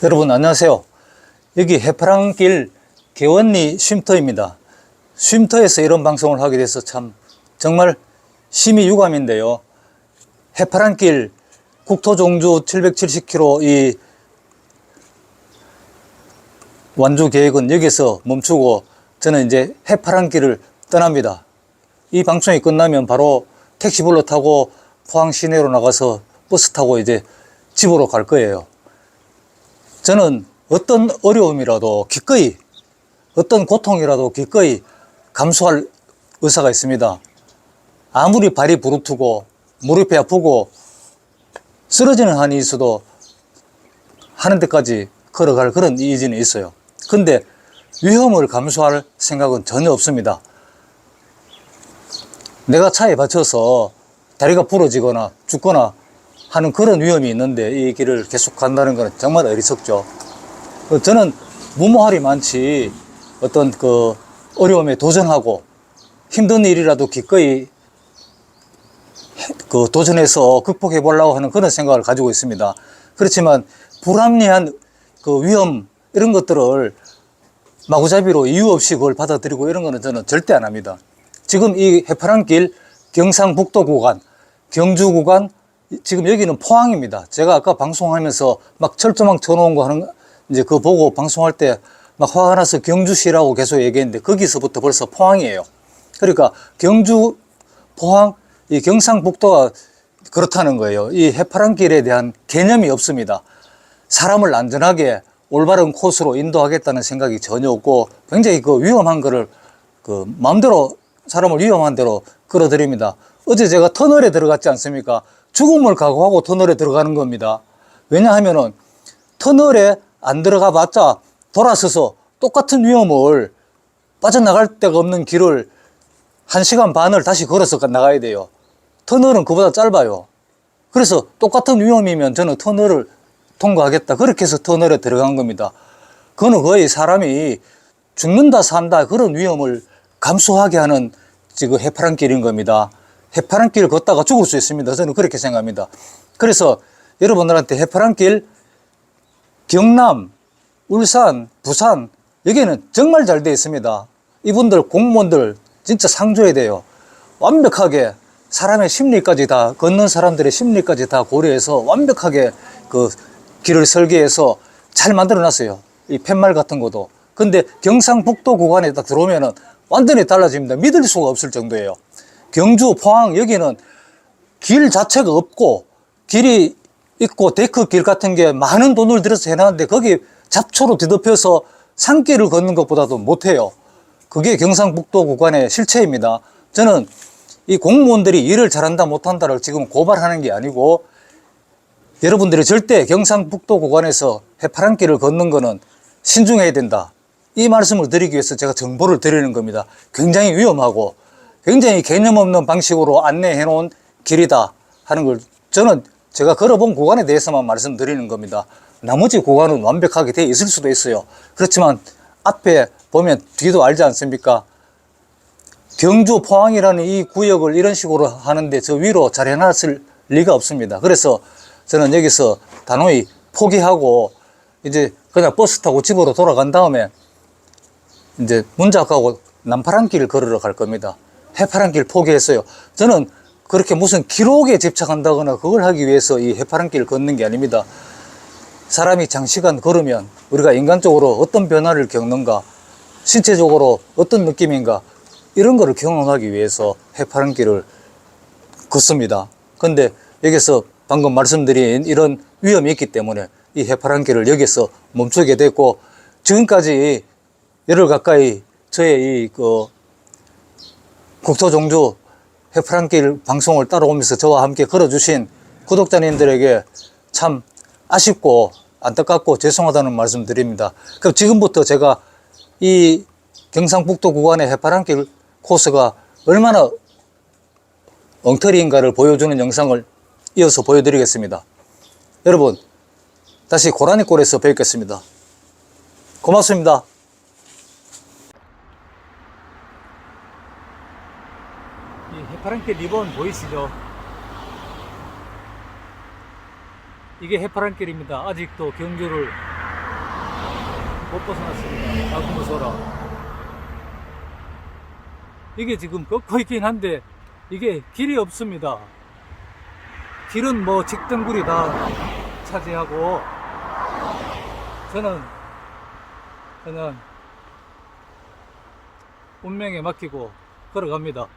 여러분 안녕하세요. 여기 해파랑길 개원리 쉼터입니다. 쉼터에서 이런 방송을 하게 돼서 참 정말 심히 유감인데요. 해파랑길 국토종주 770km 이 완주 계획은 여기서 멈추고 저는 이제 해파랑길을 떠납니다. 이 방송이 끝나면 바로 택시불로 타고 포항 시내로 나가서 버스 타고 이제 집으로 갈 거예요. 저는 어떤 어려움이라도 기꺼이, 어떤 고통이라도 기꺼이 감수할 의사가 있습니다. 아무리 발이 부르트고 무릎이 아프고 쓰러지는 한이 있어도 하는 데까지 걸어갈 그런 의지는 있어요. 근데 위험을 감수할 생각은 전혀 없습니다. 내가 차에 받쳐서 다리가 부러지거나 죽거나 하는 그런 위험이 있는데 이 길을 계속 간다는 것은 정말 어리석죠. 저는 무모할이 많지 어떤 그 어려움에 도전하고 힘든 일이라도 기꺼이 그 도전해서 극복해 보려고 하는 그런 생각을 가지고 있습니다. 그렇지만 불합리한 그 위험 이런 것들을 마구잡이로 이유 없이 그걸 받아들이고 이런 거는 저는 절대 안 합니다. 지금 이 해파랑길 경상북도 구간, 경주 구간, 지금 여기는 포항입니다. 제가 아까 방송하면서 막 철조망 쳐놓은 거 하는, 이제 그거 보고 방송할 때 막 화가 나서 경주시라고 계속 얘기했는데 거기서부터 벌써 포항이에요. 그러니까 경주, 포항, 이 경상북도가 그렇다는 거예요. 이 해파랑길에 대한 개념이 없습니다. 사람을 안전하게 올바른 코스로 인도하겠다는 생각이 전혀 없고 굉장히 그 위험한 거를 그 마음대로 사람을 위험한 대로 끌어들입니다. 어제 제가 터널에 들어갔지 않습니까? 죽음을 각오하고 터널에 들어가는 겁니다. 왜냐하면은 터널에 안 들어가 봤자 돌아서서 똑같은 위험을 빠져나갈 데가 없는 길을 1시간 반을 다시 걸어서 나가야 돼요. 터널은 그보다 짧아요. 그래서 똑같은 위험이면 저는 터널을 통과하겠다. 그렇게 해서 터널에 들어간 겁니다. 그거는 거의 사람이 죽는다 산다 그런 위험을 감수하게 하는 지금 해파랑길인 겁니다. 해파랑길 걷다가 죽을 수 있습니다. 저는 그렇게 생각합니다. 그래서 여러분들한테 해파랑길 경남, 울산, 부산 여기는 정말 잘 되어 있습니다. 이분들 공무원들 진짜 상 줘야 돼요. 완벽하게 사람의 심리까지 다 걷는 사람들의 심리까지 다 고려해서 완벽하게 그 길을 설계해서 잘 만들어 놨어요. 이 팻말 같은 것도. 근데 경상북도 구간에 딱 들어오면은 완전히 달라집니다. 믿을 수가 없을 정도예요. 경주, 포항 여기는 길 자체가 없고 길이 있고 데크길 같은 게 많은 돈을 들여서 해놨는데 거기 잡초로 뒤덮여서 산길을 걷는 것보다도 못해요. 그게 경상북도 구간의 실체입니다. 저는 이 공무원들이 일을 잘한다 못한다를 지금 고발하는 게 아니고 여러분들이 절대 경상북도 구간에서 해파랑길을 걷는 거는 신중해야 된다. 이 말씀을 드리기 위해서 제가 정보를 드리는 겁니다. 굉장히 위험하고 굉장히 개념 없는 방식으로 안내해 놓은 길이다 하는 걸 저는 제가 걸어본 구간에 대해서만 말씀드리는 겁니다. 나머지 구간은 완벽하게 되어 있을 수도 있어요. 그렇지만 앞에 보면 뒤도 알지 않습니까? 경주, 포항이라는 이 구역을 이런 식으로 하는데 저 위로 잘 해놨을 리가 없습니다. 그래서 저는 여기서 단호히 포기하고 이제 그냥 버스 타고 집으로 돌아간 다음에 이제 문작하고 남파랑길을 걸으러 갈 겁니다. 해파랑길 포기했어요. 저는 그렇게 무슨 기록에 집착한다거나 그걸 하기 위해서 이 해파랑길을 걷는 게 아닙니다. 사람이 장시간 걸으면 우리가 인간적으로 어떤 변화를 겪는가, 신체적으로 어떤 느낌인가 이런 거를 경험하기 위해서 해파랑길을 걷습니다. 근데 여기서 방금 말씀드린 이런 위험이 있기 때문에 이 해파랑길을 여기서 멈추게 됐고 지금까지 열흘 가까이 저의 이 국토종주 해파랑길 방송을 따라오면서 저와 함께 걸어주신 구독자님들에게 참 아쉽고 안타깝고 죄송하다는 말씀 드립니다. 그럼 지금부터 제가 이 경상북도 구간의 해파랑길 코스가 얼마나 엉터리인가를 보여주는 영상을 이어서 보여드리겠습니다. 여러분 다시 고라니골에서 뵙겠습니다. 고맙습니다. 이 해파랑길 리본 보이시죠? 이게 해파랑길입니다. 아직도 경주를 못 벗어났습니다. 아구 무서라. 이게 지금 꺾어 있긴 한데 이게 길이 없습니다. 길은 뭐 직등굴이 다 차지하고 저는 운명에 맡기고 걸어갑니다.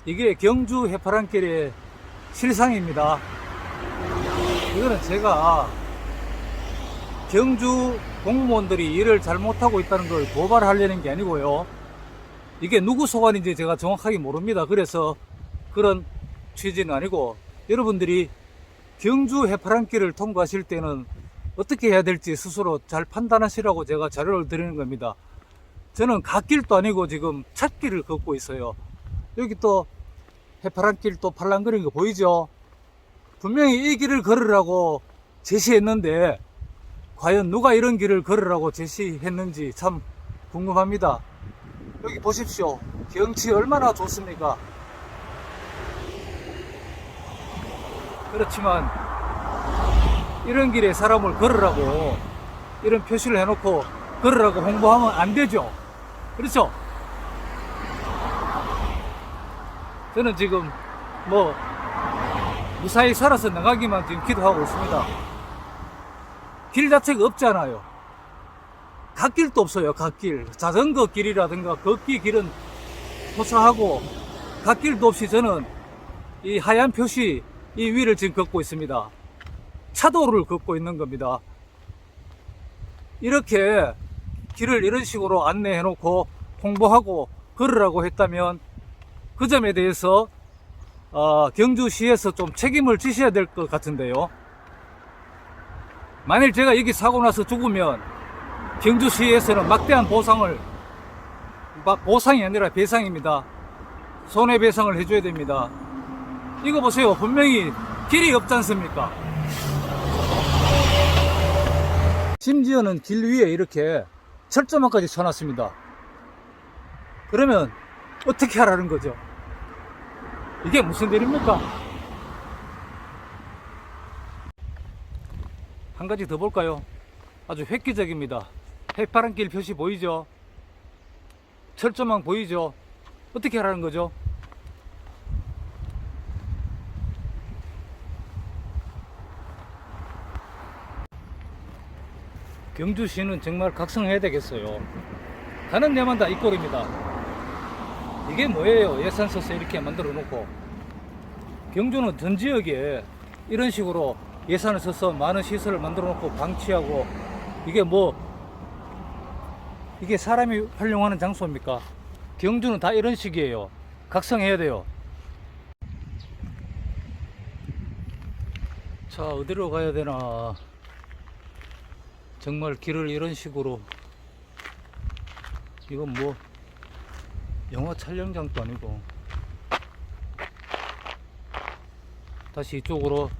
이게 경주 해파랑길의 실상입니다. 이거는 제가 경주 공무원들이 일을 잘못하고 있다는 걸 고발하려는 게 아니고요. 이게 누구 소관인지 제가 정확하게 모릅니다. 그래서 그런 취지는 아니고 여러분들이 경주 해파랑길을 통과하실 때는 어떻게 해야 될지 스스로 잘 판단하시라고 제가 자료를 드리는 겁니다. 저는 갓길도 아니고 지금 찻길을 걷고 있어요. 여기 또 해파랑길 또 팔랑거리는 거 보이죠? 분명히 이 길을 걸으라고 제시했는데 과연 누가 이런 길을 걸으라고 제시했는지 참 궁금합니다. 여기 보십시오. 경치 얼마나 좋습니까? 그렇지만 이런 길에 사람을 걸으라고 이런 표시를 해놓고 걸으라고 홍보하면 안 되죠. 그렇죠? 저는 지금 뭐 무사히 살아서 나가기만 지금 기도하고 있습니다. 길 자체가 없잖아요. 갓길도 없어요. 갓길, 자전거 길이라든가 걷기 길은 포차하고 갓길도 없이 저는 이 하얀 표시 이 위를 지금 걷고 있습니다. 차도를 걷고 있는 겁니다. 이렇게 길을 이런 식으로 안내해 놓고 홍보하고 걸으라고 했다면 그 점에 대해서 경주시에서 좀 책임을 지셔야 될 것 같은데요. 만일 제가 여기 사고 나서 죽으면 경주시에서는 막대한 보상이 아니라 배상입니다. 손해배상을 해줘야 됩니다. 이거 보세요. 분명히 길이 없지 않습니까? 심지어는 길 위에 이렇게 철조망까지 쳐놨습니다. 그러면 어떻게 하라는 거죠? 이게 무슨 일입니까? 한 가지 더 볼까요? 아주 획기적입니다. 해파랑길 표시 보이죠? 철조망 보이죠? 어떻게 하라는 거죠? 경주시는 정말 각성해야 되겠어요. 가는 데만 다 이 꼴입니다. 이게 뭐예요? 예산 써서 이렇게 만들어 놓고. 경주는 전 지역에 이런 식으로 예산을 써서 많은 시설을 만들어 놓고 방치하고 이게 사람이 활용하는 장소입니까? 경주는 다 이런 식이에요. 각성해야 돼요. 자, 어디로 가야 되나? 정말 길을 이런 식으로, 이건 뭐 영화 촬영장도 아니고. 다시 이쪽으로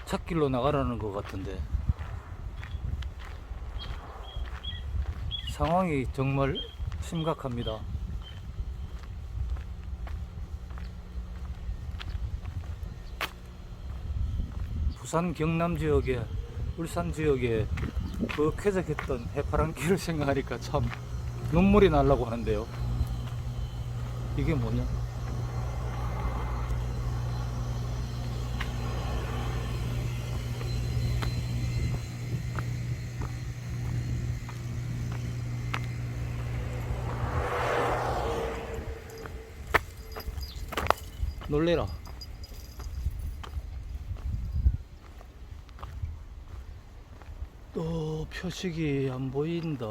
찻길로 나가라는 것 같은데 상황이 정말 심각합니다. 부산 경남 지역에, 울산 지역에 그 쾌적했던 해파랑길을 생각하니까 참 눈물이 나려고 하는데요. 이게 뭐냐? 놀래라. 또 표식이 안 보인다.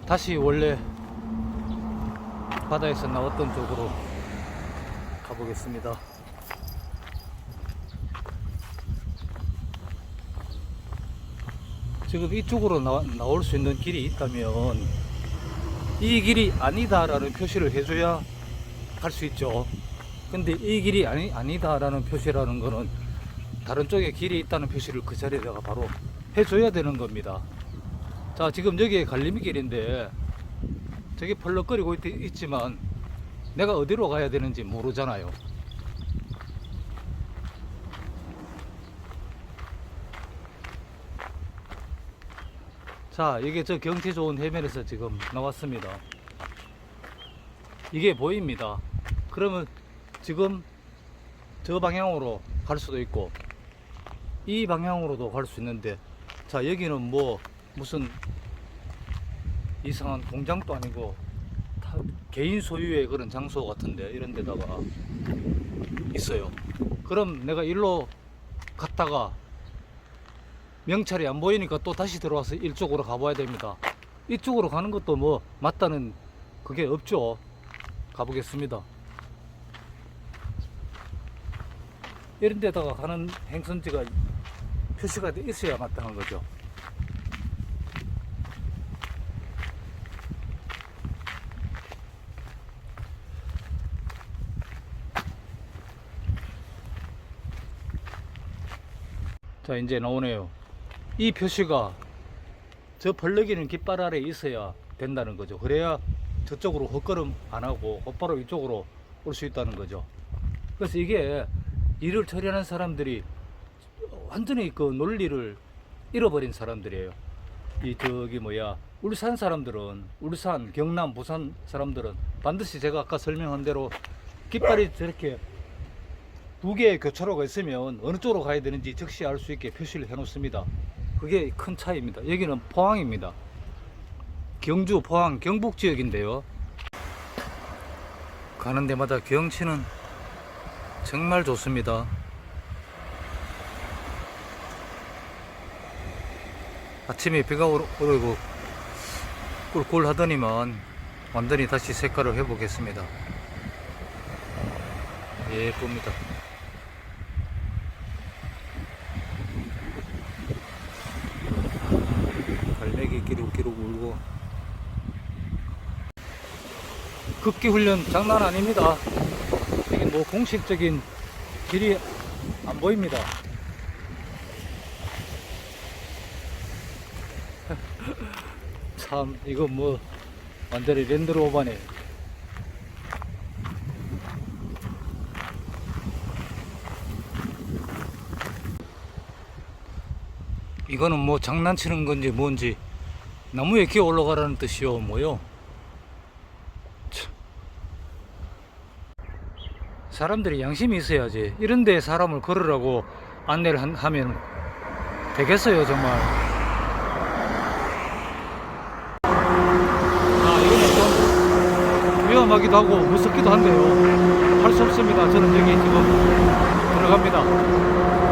다시 원래 바다에서 나왔던 쪽으로 가보겠습니다. 지금 이쪽으로 나올 수 있는 길이 있다면 이 길이 아니다라는 표시를 해줘야 갈 수 있죠. 근데 이 길이 아니다라는 표시라는 거는 다른 쪽에 길이 있다는 표시를 그 자리에다가 바로 해줘야 되는 겁니다. 자, 지금 여기에 갈림길인데 저기 펄럭거리고 있지만 내가 어디로 가야 되는지 모르잖아요. 자, 이게 저 경치 좋은 해변에서 지금 나왔습니다. 이게 보입니다. 그러면 지금 저 방향으로 갈 수도 있고 이 방향으로도 갈 수 있는데, 자, 여기는 뭐 무슨 이상한 공장도 아니고 개인 소유의 그런 장소 같은데 이런 데다가 있어요. 그럼 내가 일로 갔다가 명찰이 안 보이니까 또 다시 들어와서 이쪽으로 가봐야 됩니다. 이쪽으로 가는 것도 뭐 맞다는 그게 없죠. 가보겠습니다. 이런 데다가 가는 행선지가 표시가 있어야 마땅한 거죠. 자, 이제 나오네요. 이 표시가 저 벌러기는 깃발 아래 있어야 된다는 거죠. 그래야 저쪽으로 헛걸음 안 하고 곧바로 이쪽으로 올 수 있다는 거죠. 그래서 이게 일을 처리하는 사람들이 완전히 그 논리를 잃어버린 사람들이에요. 이 저기 뭐야, 울산 사람들은, 울산, 경남, 부산 사람들은 반드시 제가 아까 설명한 대로 깃발이 저렇게 두 개의 교차로가 있으면 어느 쪽으로 가야 되는지 즉시 알 수 있게 표시를 해 놓습니다. 그게 큰 차이입니다. 여기는 포항입니다. 경주, 포항, 경북 지역인데요. 가는 데마다 경치는 정말 좋습니다. 아침에 비가 오르고 꿀꿀 하더니만 완전히 다시 색깔을 회복했습니다. 예쁩니다. 갈매기 기룩기룩 울고. 급기 훈련 장난 아닙니다. 이게 뭐 공식적인 길이 안 보입니다. 참, 이거 뭐 완전히 랜드로버네. 이거는 뭐 장난치는 건지 뭔지, 나무에 기어 올라가라는 뜻이요 뭐요. 참. 사람들이 양심이 있어야지 이런데 사람을 걸으라고 안내를 하면 되겠어요 정말. 아, 이거는 좀 위험하기도 하고 무섭기도 한데요, 할 수 없습니다. 저는 여기 지금 들어갑니다.